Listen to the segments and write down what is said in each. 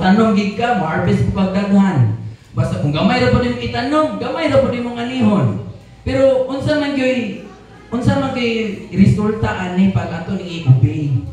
tanom gid ka, mo-harvest ko pagdaghan. Basta kung gamay ra pud imong itanom, gamay ra pud imong anihon. Pero unsa man gyud resulta ani pag ato ni i-obey.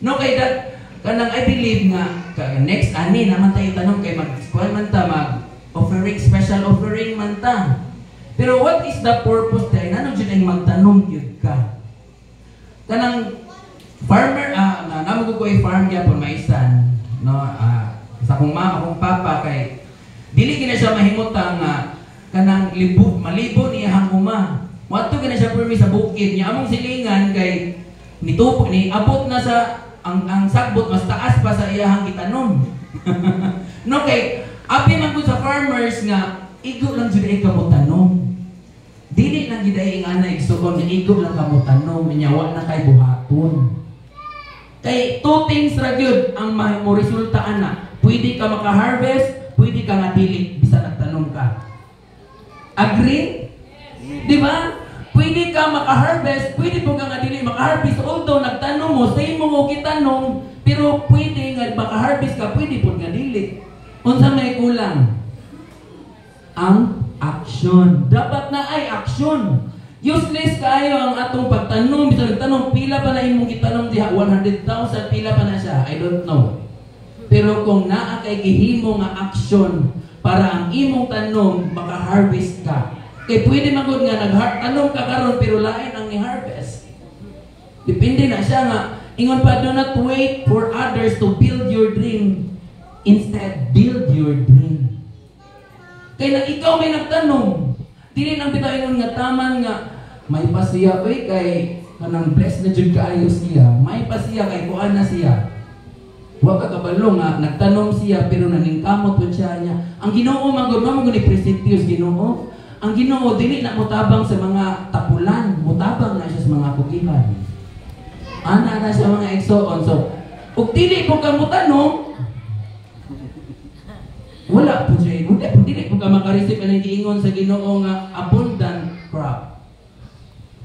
No kay that kanang I believe nga next ani naman tayo tanom kay mag-squal man ta offering special offering man ta. Pero what is the purpose dahil nano jud ay magtanom gyud ka? Kanang farmer namo ko ay farm gyapon maisan no sa akong mama akong papa kay dili gina siya mahimutang kanang malibo niya hang uma. Wato gina siya permi sa bukid niya among silingan kay nitupo ni abot na sa ang sagbot mas taas pa sa iyahang itanom. No kay abi man gud sa farmers nga igo lang jud ay kamutanom. Dili lang gid ay ingana igsuon nga igo lang kamutanom nya wa na kay buhaton. Kay two things ra gyud ang mo resulta ana. Pwede ka maka-harvest, pwede ka nga dili bisan nagtanom ka. Agree? Di ba? Pwede ka maka-harvest, pwede po ka nga dili maka-harvest. Although nagtanom mo, sa imo mo kitanong, pero pwede nga maka-harvest ka, pwede po nga dili. Unsa may kulang? Ang action. Dapat na ay action. Useless kayo ang atong pagtanom. Bisa nagtanong, pila pa na imong kitanong diha? 100,000, pila pa na siya? I don't know. Pero kung naa kay gihimo nga action para ang imong tanom, maka-harvest ka. Kaya pwede magod nga nagtanong ka karon pero lain ang i-harvest. Depende na siya nga. Ingon pa, do not wait for others to build your dream. Instead, build your dream. Kaya na ikaw may nagtanong. Dili nang bitaw ingon nga taman nga may pasiya kay kanang blessed na jud kaayo siya. May pasiya kay kuan na siya. Wa ka kabalo nga nagtanong siya pero naningkamot pud siya niya. Ang Ginoo man gud mo ni presentius Ginoo. Ang Ginoo dili na motabang sa mga tapulan, motabang na siya sa mga kugihan. Ana na siya mga igsoon. So, ug dili ko ka motanong, wala po siya. Dili po ka makareceive ang giingon sa Ginoo nga abundant crop.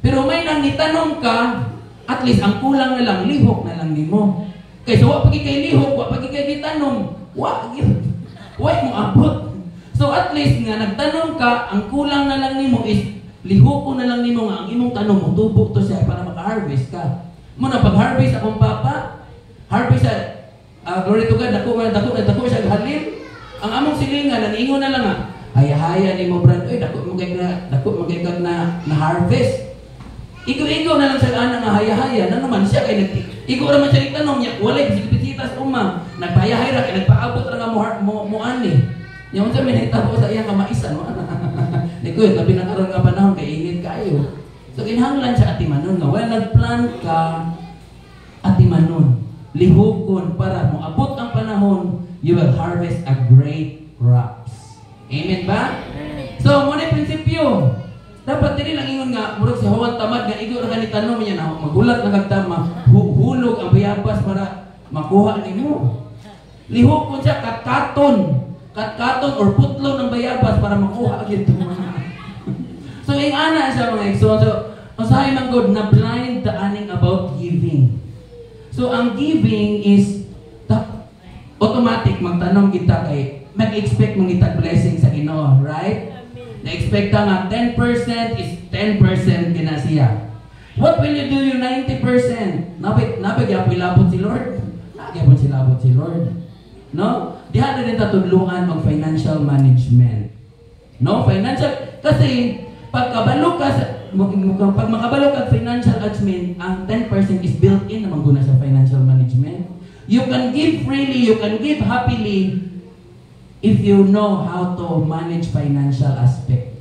Pero may nang itanong ka, at least ang kulang na lang, lihok na lang nimo. Kaysa wa pagi kay lihok, wa pagi kay gitanong, wa mo abot. So at least nga nagtanong ka, ang kulang na lang nimo is lihoko na lang nimo nga ang imong tanong mo tubok to siya para maka-harvest ka. Mo na pag-harvest akong papa, harvest glory to God, dako siya gahalin. Ang among silingan naningon na lang nga, haya-haya nimo brad, oy dako magay na harvest. Igo na lang sa ana nga haya-haya, na naman siya kay igo ra man siya tanong niya, walay bisita sa umma, nagpahaya-haya kay nagpaabot ra nga mo ani. Yung sa minita po sa iyang kamaisan, ni Kuya, tabi na karoon nga panahon, kay init kayo. So, kinahanglan siya atimanon nga. Well, nag-plant ka, atimanon, lihukon, para mo abot ang panahon, you will harvest a great crops. Amen ba? So, muna yung prinsipyo. Dapat din lang ingon nga, murag si Hawan tamad nga, igo na tanong niya na, magulat na kagtama, hulog ang bayabas para makuha ni mo. Lihukon siya, katkaton or putlon ng bayabas para makuha agad ito mga. So, yung ana siya mga igsoon. So, masahay man God na blind daaning about giving. So, ang giving is automatic magtanong kita kay mag-expect mong itag blessing sa Ginoo, right? Na-expect nga 10% is 10% kinasiya. What will you do yung 90%? Nabigyan po ilabot si Lord? Nagyan po silabot si Lord. No? Diha na rin tatudluan mag financial management. No? Financial, kasi pag makabalo ka financial admin, ang 10% is built in naman guna sa financial management. You can give freely, you can give happily if you know how to manage financial aspect.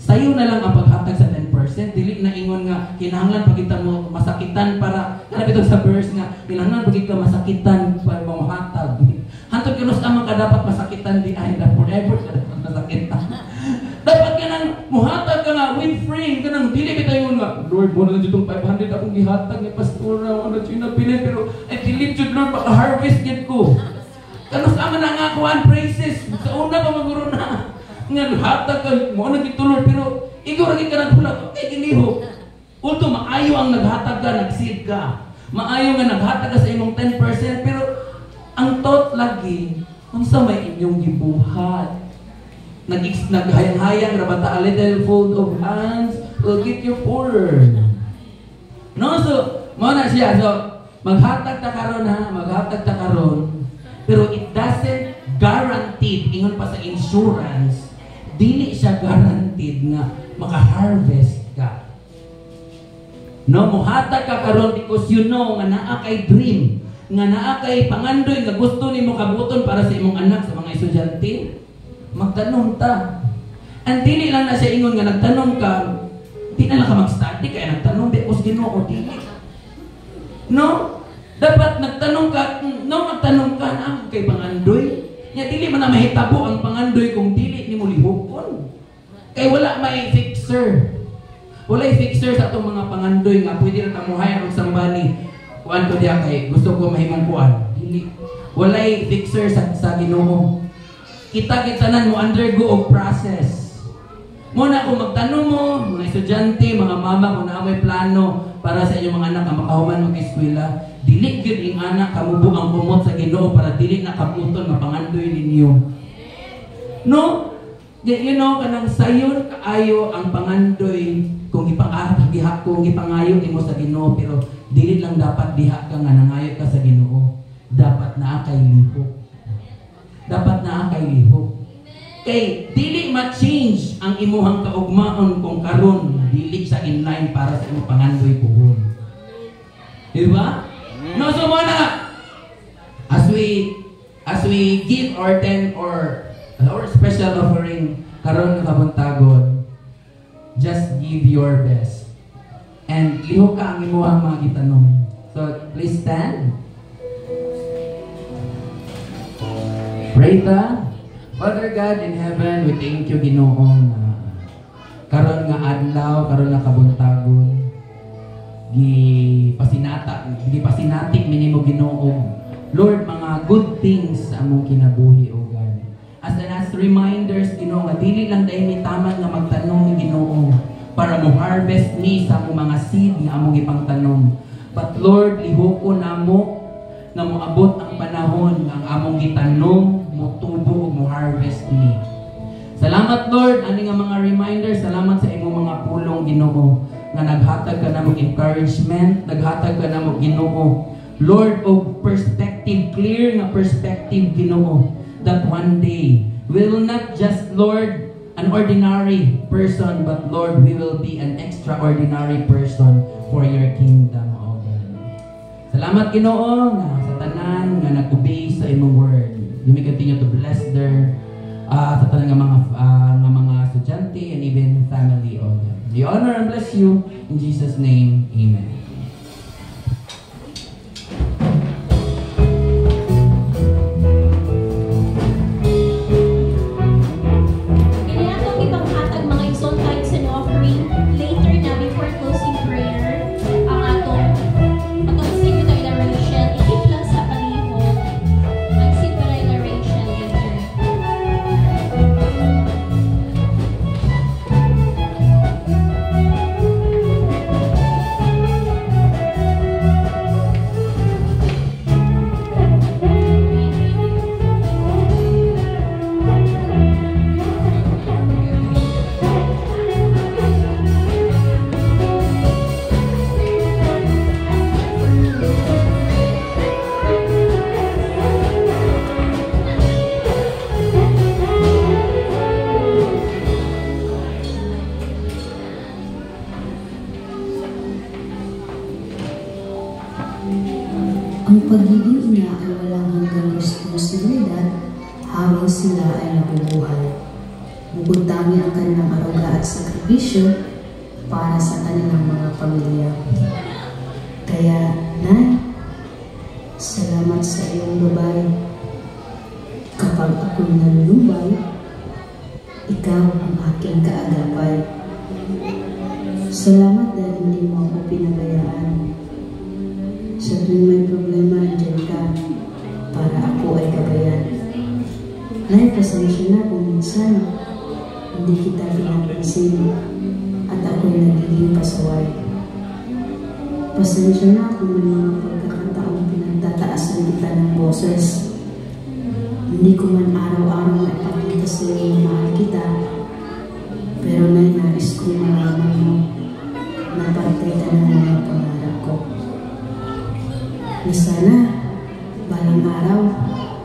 Sayo na lang ang paghatag sa 10%. Dili na ingon nga, kinahanglan pagkita mo masakitan para, kanap ito sa verse nga, kinahanglan pagkita masakitan para mo hatag. Hantod kinos amang ka dapat masakitan di ay na forever ka dapat masakitan. Dapat ka nang muhatag ka nga with free, ka nang dili bitaw ingon nga, Lord, mo na ditong 500 akong gihatag ni pastora, ano siya na pilin, pero ay dilip jud Lord, maka-harvest gid ko. Kanos ama na nga kuan praises, sa una pa maguro na. Nga hatag ka, mo na gitulor, pero ikaw rin ka naghulat, okay, giliho. Ulto, maayo ang naghatag ka, nagseed ka. Maayo nga naghatag ka sa imong 10%, pero ang thought lagi, unsa may inyong gibuhat? Naghayang-hayang ra bata, a little fold of hands will get you poorer. No, so mo na siya. So maghatag ta karon ha, maghatag ta karon. Pero it doesn't guaranteed, ingon pa sa insurance, dili siya guaranteed nga maka-harvest ka. No, muhatag ka karon because you know nga naa kay dream, nga naa kay pangandoy nga gusto nimo kabuton para sa imong anak, sa mga estudyante. Magtanong ta. And dili lang na siya ingon nga nagtanong ka, di na lang ka mag-study kaya nagtanong because Ginoo dili. No? Dapat nagtanong ka, nagtanong ka na kay pangandoy. Nya dili man na mahitabo ang pangandoy kung dili nimo lihokon. Kay wala may fixer. Walay fixer sa atong mga pangandoy nga pwede ra ta muhay og sambani. Kuan ko diha kay gusto ko mahimong kuan. Dili. Walay fixer sa Ginoo. Kita tanan mo undergo og process. Muna kung magtanong mo, mga estudyante, mga mama, kung na may plano para sa inyong mga anak na makahuman mag-eskwela, dili gyud ing anak kamubo ang kumot sa Ginoo para dili na kaputon mapangandoy ninyo. No? You know, kanang sayon kaayo ang pangandoy kung ipangayo nimo sa Ginoo, pero dili lang dapat diha ka nga nangayo ka sa Ginoo. Dapat naa kay lihok. Dapat naa kay lihok. Kay dili ma-change ang imuhang kaugmaon kung karon dili sa inline para sa imong pangandoy puhon. Di ba? No, so muna as we give our 10 or special offering karon nga kabuntagon, just give your best. And lihok ka ang imuhang mga gitanong. So please stand. Pray ta. Father God in heaven, we thank you Ginoong karon nga adlaw, karon nga kabuntagon. Gipasinatik minimo Ginoo. Lord, mga good things sa among kinabuhi o God. As reminders Ginoo nga dili lang dai mi taman nga magtanong ni Ginoo para mo harvest ni sa among mga seed nga among ipangtanom. But Lord, lihoko namo nga moabot ang panahon nga ang among gitanom motubo ug mo harvest ni. Salamat Lord ani nga mga reminders, salamat sa imong mga pulong Ginoo nga naghatag ka namo encouragement, naghatag ka namo Ginoo Lord og perspective, clear nga perspective Ginoo, that one day we will not just Lord an ordinary person, but Lord we will be an extraordinary person for your kingdom, O God. Salamat Ginoo nga sa tanan nga nag-obey sa imong word. You may continue to bless their sa tanan nga mga estudyante and even family, O God. We honor and bless you in Jesus' name. Amen. Ang pagiging ina ay walang hanggang responsibilidad habang sila ay nabubuhay. Bukod tangi ang kanilang aruga at sakripisyo para sa kanilang mga pamilya. Kaya, Nay, salamat sa iyong gabay. Kapag ako'y nalulubay, ikaw ang aking kaagapay. Salamat dahil hindi mo ako pinabayaan. Sa tuwing may problema, andyan ka para ako ay gabayan. Nay, pasensya na kung minsan hindi kita pinapansin at ako'y nagiging pasaway. Pasensya na kung may mga pagkakataong pinagtataasan kita ng boses. Hindi ko man araw-araw maipakita sa iyo na mahal kita, pero nais kong malaman mo na parte ka ng mga pangarap ko. Na sana, balang araw,